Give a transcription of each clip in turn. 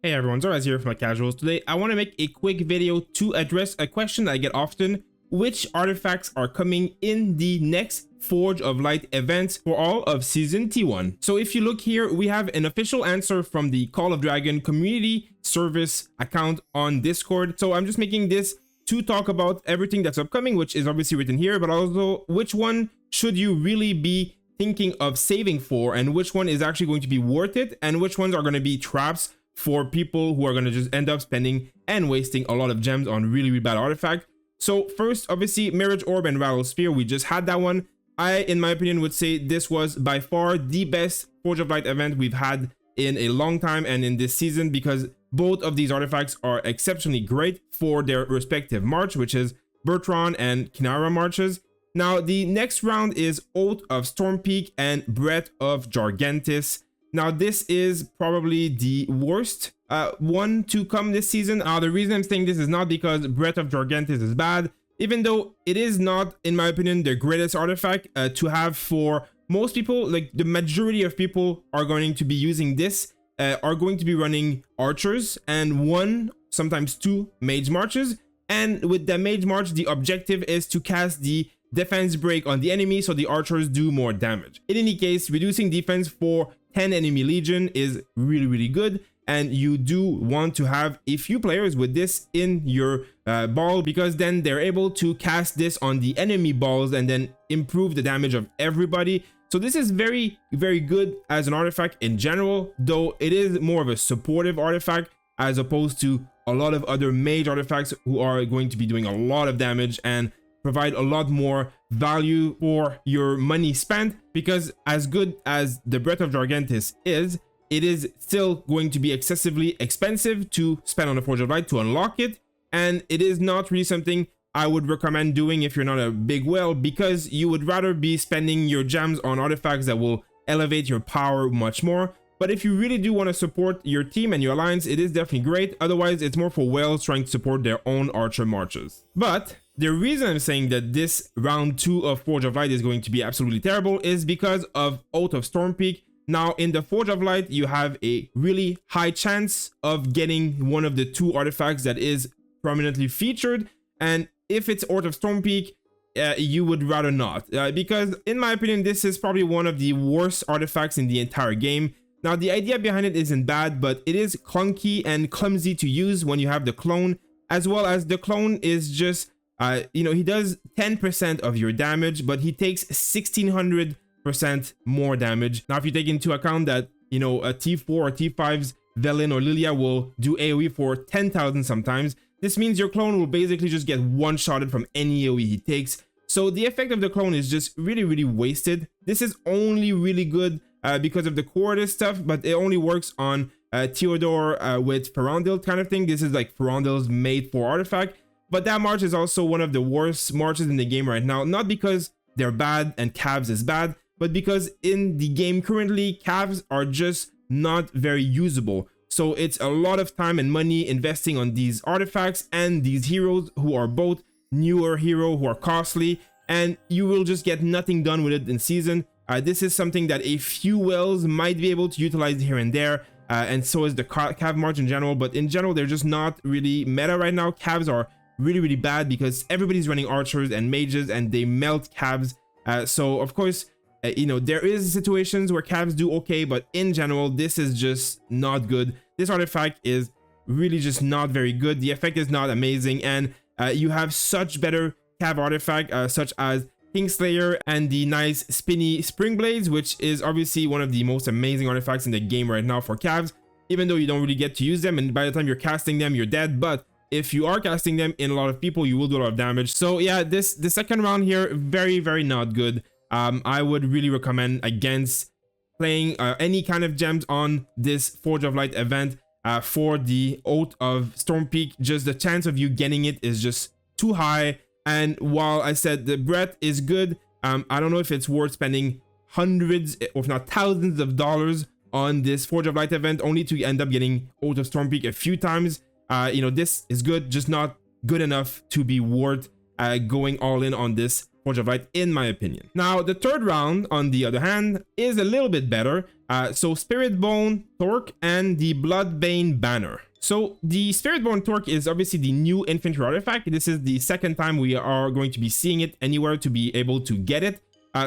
Hey everyone, Zoraz here from My Casuals. Today I want to make a quick video to address a question that I get often. Which artifacts are coming in the next Forge of Light event for all of Season T1? So if you look here, we have an official answer from the Call of Dragon community service account on Discord. So I'm just making this to talk about everything that's upcoming, which is obviously written here, but also which one should you really be thinking of saving for, and which one is actually going to be worth it, and which ones are going to be traps for people who are going to just end up spending and wasting a lot of gems on really bad artifact. So first, obviously, Mirage Orb and Rattle Sphere, we just had that one. I, in my opinion, would say this was by far the best Forge of Light event we've had in a long time and in this season, because both of these artifacts are exceptionally great for their respective march, which is Bertrand and Kinara marches. Now, the next round is Oath of Stormpeak and Breath of Jargentis. Now, this is probably the worst one to come this season. The reason I'm saying this is not because Breath of Jargentis is bad, even though it is not, in my opinion, the greatest artifact to have for most people. Like, the majority of people are going to be using this, are going to be running archers and one, sometimes two mage marches. And with the mage march, the objective is to cast the defense break on the enemy so the archers do more damage. In any case, reducing defense for 10 enemy legion is really good, and you do want to have a few players with this in your ball, because then they're able to cast this on the enemy balls and then improve the damage of everybody. So this is very good as an artifact in general, though it is more of a supportive artifact as opposed to a lot of other mage artifacts who are going to be doing a lot of damage and provide a lot more value for your money spent. Because as good as the Breath of Jargentis is, it is still going to be excessively expensive to spend on the Forge of Light to unlock it, and it is not really something I would recommend doing if you're not a big whale, because you would rather be spending your gems on artifacts that will elevate your power much more. But if you really do want to support your team and your alliance, it is definitely great. Otherwise, it's more for whales trying to support their own archer marches. But the reason I'm saying that this round 2 of Forge of Light is going to be absolutely terrible is because of Oath of Stormpeak. Now, in the Forge of Light, you have a really high chance of getting one of the two artifacts that is prominently featured. And if it's Oath of Stormpeak, you would rather not. Because, in my opinion, this is probably one of the worst artifacts in the entire game. Now, the idea behind it isn't bad, but it is clunky and clumsy to use when you have the clone, as well as the clone is just he does 10% of your damage, but he takes 1600% more damage. Now, if you take into account that, a T4 or T5's Velen or Lilia will do AoE for 10,000 sometimes, this means your clone will basically just get one-shotted from any AoE he takes. So the effect of the clone is just really wasted. This is only really good because of the Quartus stuff, but it only works on Theodore with Ferondil kind of thing. This is like Ferondil's made for artifact. But that march is also one of the worst marches in the game right now, not because they're bad and Cavs is bad, but because in the game currently, Cavs are just not very usable. So it's a lot of time and money investing on these artifacts and these heroes who are both newer hero, who are costly, and you will just get nothing done with it in season. This is something that a few whales might be able to utilize here and there, and so is the Cav march in general, but in general, they're just not really meta right now. Cavs are really bad because everybody's running archers and mages and they melt Cavs. So of course, there is situations where Cavs do okay, but in general, this is just not good. This artifact is really just not very good. The effect is not amazing, and you have such better Cav artifact such as Kingslayer and the nice spinny Spring Blades, which is obviously one of the most amazing artifacts in the game right now for Cavs, even though you don't really get to use them, and by the time you're casting them, you're dead. But if you are casting them in a lot of people, you will do a lot of damage. So yeah, the second round here, very not good. I would really recommend against playing any kind of gems on this Forge of Light event for the Oath of Stormpeak. Just the chance of you getting it is just too high. And while I said the breath is good, I don't know if it's worth spending hundreds, if not thousands of dollars on this Forge of Light event only to end up getting Oath of Stormpeak a few times. This is good, just not good enough to be worth going all in on this Forge of Light, in my opinion. Now, the third round, on the other hand, is a little bit better. So Spiritbone, Torc, and the Bloodbane banner. So the Spiritbone Torc is obviously the new infantry artifact. This is the second time we are going to be seeing it anywhere to be able to get it.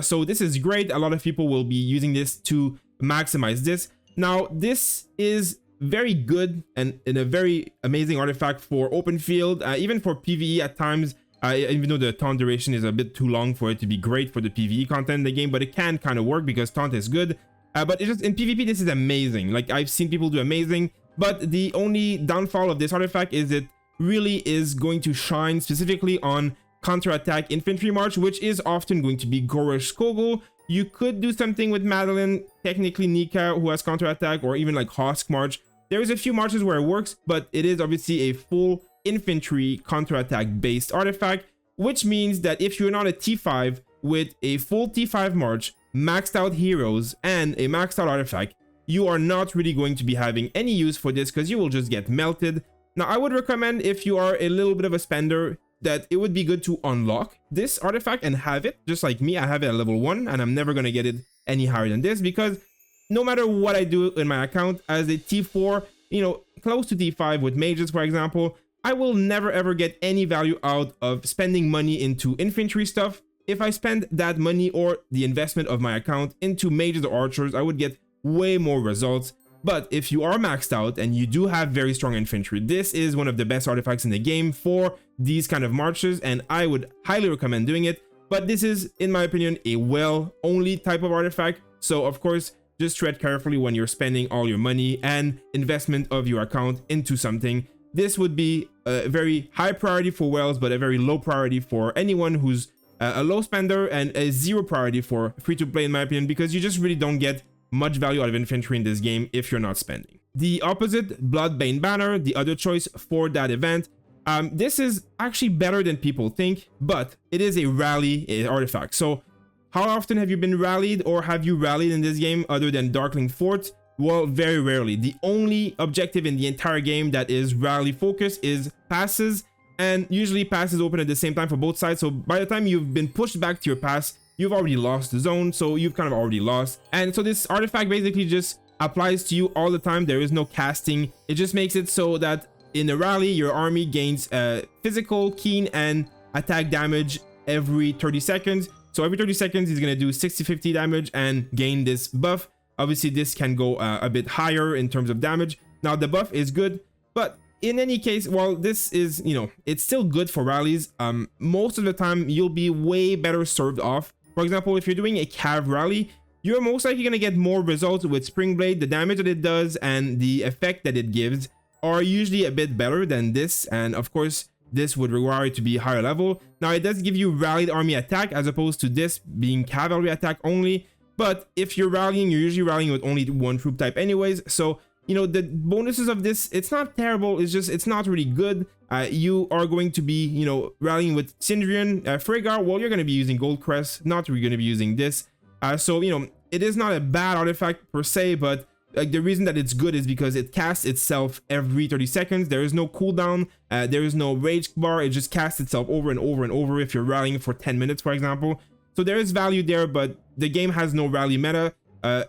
So this is great. A lot of people will be using this to maximize this. Now, this is very good and a very amazing artifact for open field, even for PvE at times. Even though the taunt duration is a bit too long for it to be great for the PvE content in the game, but it can kind of work because taunt is good. But it's just in PvP, this is amazing. Like, I've seen people do amazing, but the only downfall of this artifact is it really is going to shine specifically on counterattack infantry march, which is often going to be Gorish Skogul. You could do something with Madeline, technically Nika, who has counterattack, or even like Hosk march. There's a few marches where it works, but it is obviously a full infantry counterattack based artifact, which means that if you're not a T5 with a full T5 march, maxed out heroes, and a maxed out artifact, you are not really going to be having any use for this because you will just get melted. Now, I would recommend, if you are a little bit of a spender, that it would be good to unlock this artifact and have it, just like me. I have it at level 1, and I'm never going to get it any higher than this, because no matter what I do in my account as a T4, you know, close to T5 with mages, for example, I will never ever get any value out of spending money into infantry stuff. If I spend that money or the investment of my account into mages or archers, I would get way more results. But if you are maxed out and you do have very strong infantry, this is one of the best artifacts in the game for these kind of marches, and I would highly recommend doing it. But this is, in my opinion, a well-only type of artifact. So of course, just tread carefully when you're spending all your money and investment of your account into something. This would be a very high priority for Wells, but a very low priority for anyone who's a low spender, and a zero priority for free-to-play, in my opinion, because you just really don't get much value out of infantry in this game if you're not spending. The opposite, Bloodbane banner, the other choice for that event. This is actually better than people think, but it is a rally artifact. So how often have you been rallied, or have you rallied in this game other than Darkling Fort? Well, very rarely. The only objective in the entire game that is rally focused is passes, and usually passes open at the same time for both sides. So by the time you've been pushed back to your pass, you've already lost the zone, so you've kind of already lost. And so this artifact basically just applies to you all the time. There is no casting. It just makes it so that in a rally, your army gains physical, keen, and attack damage every 30 seconds. So every 30 seconds, he's going to do 60-50 damage and gain this buff. Obviously, this can go a bit higher in terms of damage. Now, the buff is good, but in any case, while this is, you know, it's still good for rallies, most of the time, you'll be way better served off. For example, if you're doing a Cav rally, you're most likely going to get more results with Spring Blade. The damage that it does and the effect that it gives are usually a bit better than this, and of course, this would require it to be higher level. Now, it does give you rallied army attack as opposed to this being cavalry attack only. But if you're rallying, you're usually rallying with only one troop type anyways. So, you know, the bonuses of this, it's not terrible. It's just, it's not really good. You are going to be, you know, rallying with Sindrian, Freygar. Well, you're going to be using Goldcrest, not really going to be using this. So, you know, it is not a bad artifact per se, but like the reason that it's good is because it casts itself every 30 seconds. There is no cooldown. There is no rage bar. It just casts itself over and over and over if you're rallying for 10 minutes, for example. So there is value there, but the game has no rally meta.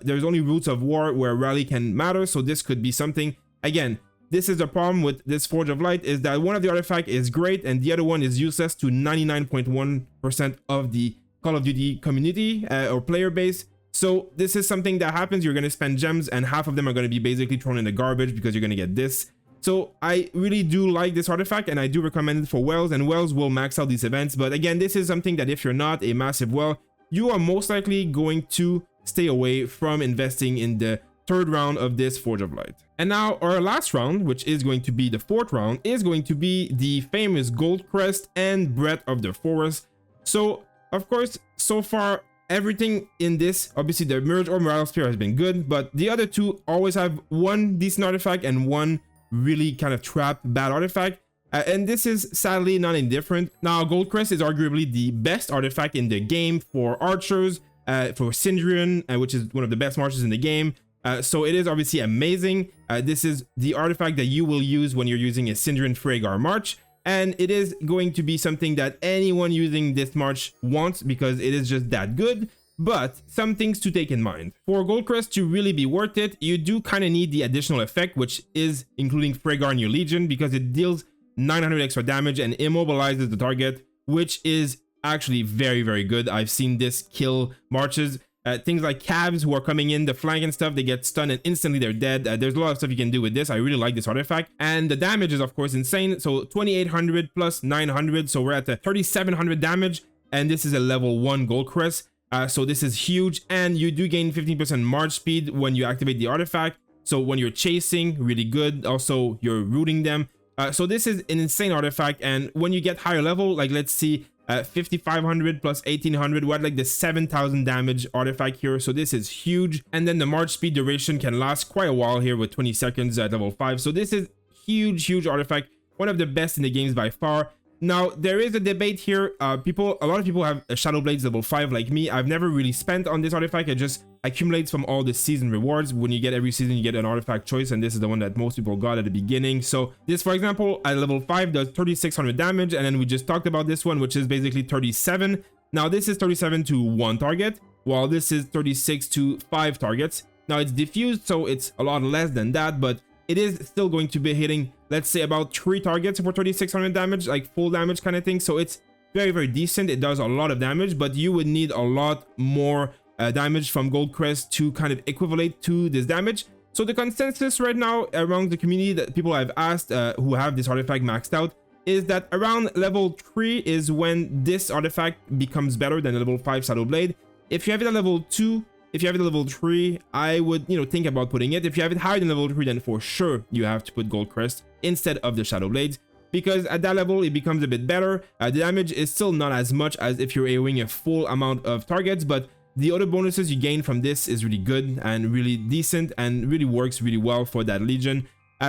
There's only Roots of War where rally can matter, so this could be something. Again, this is the problem with this Forge of Light, is that one of the artifacts is great and the other one is useless to 99.1% of the Call of Duty community or player base. So this is something that happens. You're going to spend gems and half of them are going to be basically thrown in the garbage because you're going to get this. So I really do like this artifact and I do recommend it for Wells, and Wells will max out these events. But again, this is something that if you're not a massive well, you are most likely going to stay away from investing in the third round of this Forge of Light. And now our last round, which is going to be the fourth round, is going to be the famous Goldcrest and Breath of the Forest. So of course, so far, everything in this, obviously the Merge or Morale Spear has been good, but the other two always have one decent artifact and one really kind of trapped bad artifact. And this is sadly not indifferent. Now, Goldcrest is arguably the best artifact in the game for archers, for Sindrian, which is one of the best marches in the game. So it is obviously amazing. This is the artifact that you will use when you're using a Sindrian Freygar march. and it is going to be something that anyone using this March wants because it is just that good. But some things to take in mind. For Goldcrest to really be worth it, you do kind of need the additional effect, which is including Freygar in your Legion, because it deals 900 extra damage and immobilizes the target, which is actually very, very good. I've seen this kill marches. Things like calves who are coming in the flank and stuff, they get stunned and instantly they're dead. There's a lot of stuff you can do with this. I really like this artifact, and the damage is of course insane. So 2800 plus 900, so we're at the 3700 damage, and this is a level 1 Goldcrest. So this is huge, and you do gain 15% march speed when you activate the artifact. So when you're chasing, really good. Also, you're rooting them. So this is an insane artifact, and when you get higher level, like let's see, 5500 plus 1800, we're at like the 7000 damage artifact here. So this is huge, and then the march speed duration can last quite a while here with 20 seconds at level 5. So this is huge artifact, one of the best in the games by far. Now, there is a debate here. A lot of people have a Shadow Blades level 5 like me. I've never really spent on this artifact. It just accumulates from all the season rewards. When you get every season, you get an artifact choice, and this is the one that most people got at the beginning. So this, for example, at level 5 does 3600 damage, and then we just talked about this one, which is basically 37. Now, this is 37 to 1 target, while this is 36 to 5 targets. Now, it's diffused, so it's a lot less than that, but it is still going to be hitting, let's say, about 3 targets for 3600 damage, like full damage kind of thing. So it's very decent. It does a lot of damage, but you would need a lot more damage from Goldcrest to kind of equivalent to this damage. So the consensus right now around the community that people I've asked who have this artifact maxed out is that around level 3 is when this artifact becomes better than level 5 Shadow Blade. If you have it at level 2, if you have it at level 3, I would, think about putting it. If you have it higher than level 3, then for sure you have to put Goldcrest instead of the Shadow Blades, because at that level it becomes a bit better. The damage is still not as much as if you're AoEing a full amount of targets, but the other bonuses you gain from this is really good and really decent and really works really well for that Legion.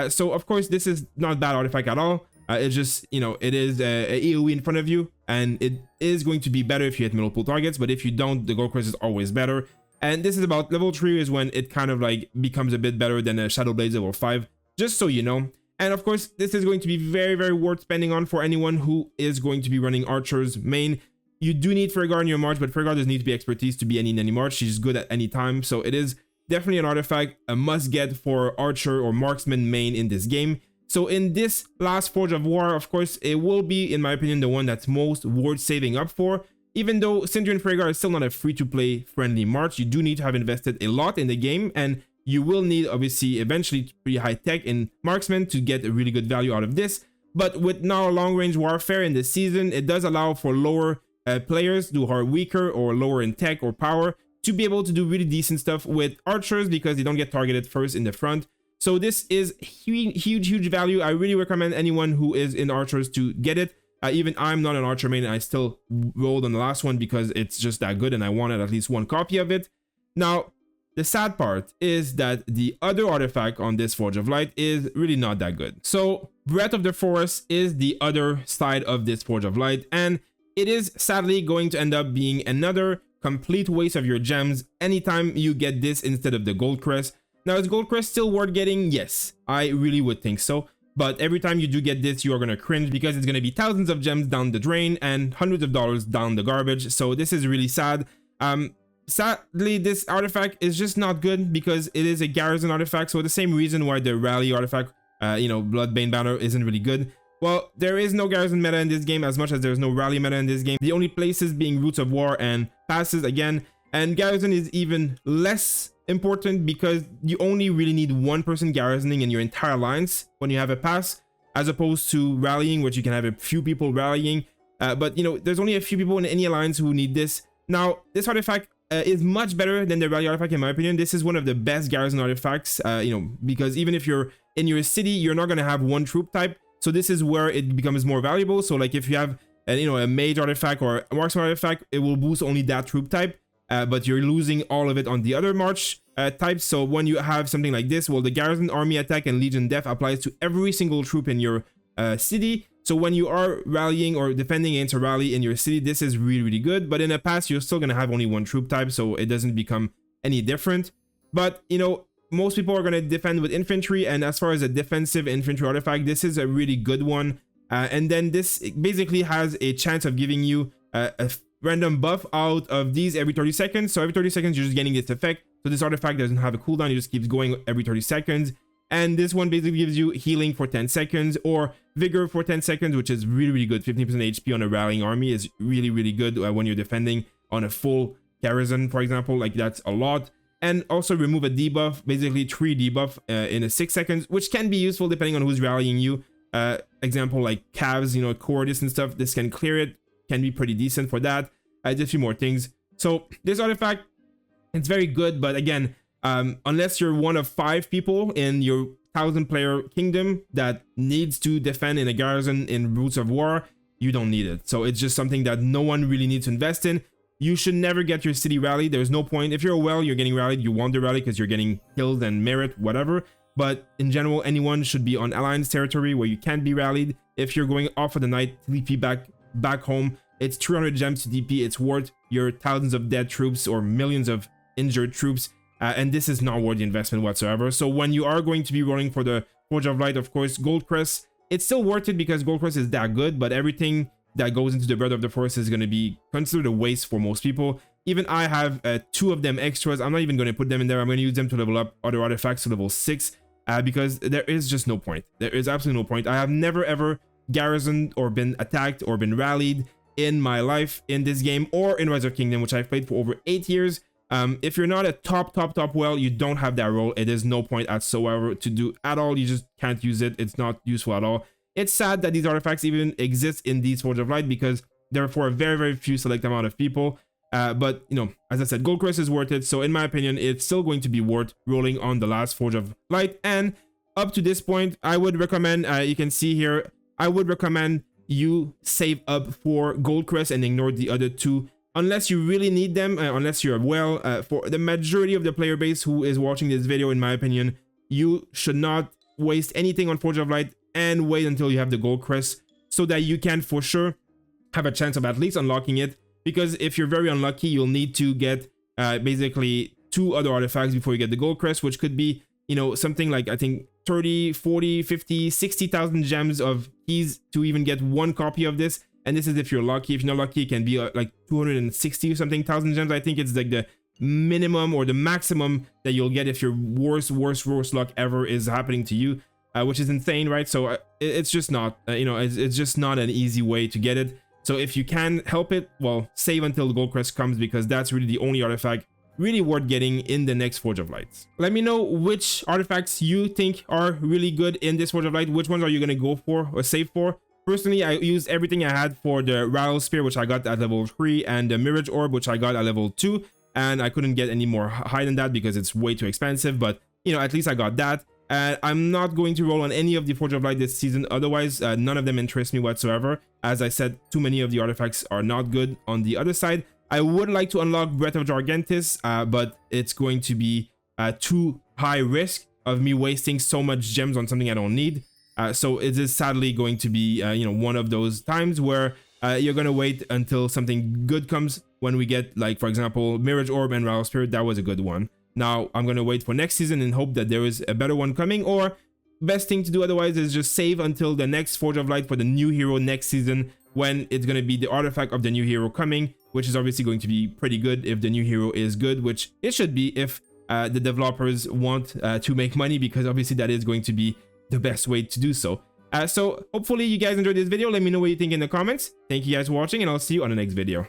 So of course this is not a bad artifact at all. It's just, it is a AoE in front of you, and it is going to be better if you hit multiple targets, but if you don't, the Goldcrest is always better. And this is about level 3 is when it kind of like becomes a bit better than a Shadow Blades level 5, just so you know. And of course, this is going to be very worth spending on for anyone who is going to be running Archer's main. You do need Freygar in your March, but Freygar doesn't need to be expertise to be in any March. She's good at any time, so it is definitely an artifact, a must-get for Archer or Marksman main in this game. So in this last Forge of War, of course, it will be, in my opinion, the one that's most worth saving up for. Even though Sindri and Freygar is still not a free-to-play friendly March, you do need to have invested a lot in the game, and you will need, obviously, eventually pretty high tech in Marksman to get a really good value out of this. But with now long-range warfare in this season, it does allow for lower players who are weaker or lower in tech or power to be able to do really decent stuff with archers because they don't get targeted first in the front. So this is huge value. I really recommend anyone who is in archers to get it. Even I'm not an Archer main, I still rolled on the last one because it's just that good and I wanted at least one copy of it. Now, the sad part is that the other artifact on this Forge of Light is really not that good. So, Breath of the Forest is the other side of this Forge of Light, and it is sadly going to end up being another complete waste of your gems anytime you get this instead of the Goldcrest. Now, is Goldcrest still worth getting? Yes, I really would think so. But every time you do get this, you are going to cringe because it's going to be thousands of gems down the drain and hundreds of dollars down the garbage. So this is really sad. Sadly, this artifact is just not good because it is a garrison artifact. So the same reason why the rally artifact, Bloodbane banner isn't really good. Well, there is no garrison meta in this game as much as there's no rally meta in this game. The only places being Roots of War and passes again. And garrison is even less important because you only really need one person garrisoning in your entire alliance when you have a pass, as opposed to rallying, which you can have a few people rallying. But there's only a few people in any alliance who need this. Now, this artifact is much better than the rally artifact in my opinion. This is one of the best garrison artifacts, because even if you're in your city, you're not going to have one troop type. So this is where it becomes more valuable. So like if you have a mage artifact or a marksman artifact, it will boost only that troop type. But you're losing all of it on the other March types. So when you have something like this, well, the garrison, army attack, and legion death applies to every single troop in your city. So when you are rallying or defending against a rally in your city, this is really good. But in the past, you're still going to have only one troop type, so it doesn't become any different. But, most people are going to defend with infantry, and as far as a defensive infantry artifact, this is a really good one. And then this basically has a chance of giving you a random buff out of these every 30 seconds. So every 30 seconds, you're just getting this effect. So this artifact doesn't have a cooldown. It just keeps going every 30 seconds. And this one basically gives you healing for 10 seconds or vigor for 10 seconds, which is really, really good. 15% HP on a rallying army is really, really good when you're defending on a full garrison, for example. Like, that's a lot. And also remove a debuff, basically 3 debuff in a 6 seconds, which can be useful depending on who's rallying you. Example like calves, you know, Cordis and stuff. This can clear it, can be pretty decent for that. Just a few more things. So this artifact, it's very good, but again, unless you're one of 5 people in your 1,000-player kingdom that needs to defend in a garrison in Roots of War, you don't need it. So it's just something that no one really needs to invest in. You should never get your city rallied. There's no point. If you're a well, you're getting rallied, you want the rally because you're getting killed and merit, whatever. But in general, anyone should be on Alliance territory where you can't be rallied. If you're going off for the night, DP back home, it's 300 gems to DP. It's worth your thousands of dead troops or millions of injured troops. And this is not worth the investment whatsoever. So when you are going to be rolling for the Forge of Light, of course, Goldcrest, it's still worth it because Goldcrest is that good, but everything that goes into the Breath of the Forest is going to be considered a waste for most people. Even I have 2 of them extras. I'm not even going to put them in there. I'm going to use them to level up other artifacts to level 6 because there is just no point. There is absolutely no point. I have never ever garrisoned or been attacked or been rallied in my life in this game or in Rise of Kingdom, which I've played for over 8 years. If you're not a top well, you don't have that role. It is no point whatsoever to do at all. You just can't use it. It's not useful at all. It's sad that these artifacts even exist in these Forge of Light because they're for a very, very few select amount of people. But, you know, as I said, Goldcrest is worth it. So in my opinion, it's still going to be worth rolling on the last Forge of Light. And up to this point, I would recommend, you can see here, I would recommend you save up for Goldcrest and ignore the other 2. Unless you really need them, unless you're well, for the majority of the player base who is watching this video, in my opinion, you should not waste anything on Forge of Light and wait until you have the Goldcrest so that you can for sure have a chance of at least unlocking it. Because if you're very unlucky, you'll need to get basically 2 other artifacts before you get the Goldcrest, which could be, you know, something like, I think 30, 40, 50, 60,000 gems of keys to even get 1 copy of this. And this is if you're lucky. If you're not lucky, it can be like 260 or something thousand gems. I think it's like the minimum or the maximum that you'll get if your worst luck ever is happening to you, which is insane, right? So it's just not, you know, it's just not an easy way to get it. So if you can help it, well, save until the Goldcrest comes because that's really the only artifact really worth getting in the next Forge of Lights. Let me know which artifacts you think are really good in this Forge of Light. Which ones are you going to go for or save for? Personally, I used everything I had for the Rattle Spear, which I got at level 3, and the Mirage Orb, which I got at level 2. And I couldn't get any more high than that because it's way too expensive. But, you know, at least I got that. I'm not going to roll on any of the Forge of Light this season. Otherwise, none of them interest me whatsoever. As I said, too many of the artifacts are not good. On the other side, I would like to unlock Breath of Jargentis, but it's going to be too high risk of me wasting so much gems on something I don't need. So it is sadly going to be, you know, one of those times where you're going to wait until something good comes. When we get, like, for example, Mirage Orb and Rattle Spirit, that was a good one. Now I'm going to wait for next season and hope that there is a better one coming, or best thing to do otherwise is just save until the next Forge of Light for the new hero next season, when it's going to be the artifact of the new hero coming, which is obviously going to be pretty good if the new hero is good, which it should be if the developers want to make money, because obviously that is going to be the best way to do so. So hopefully you guys enjoyed this video. Let me know what you think in the comments. Thank you guys for watching, and I'll see you on the next video.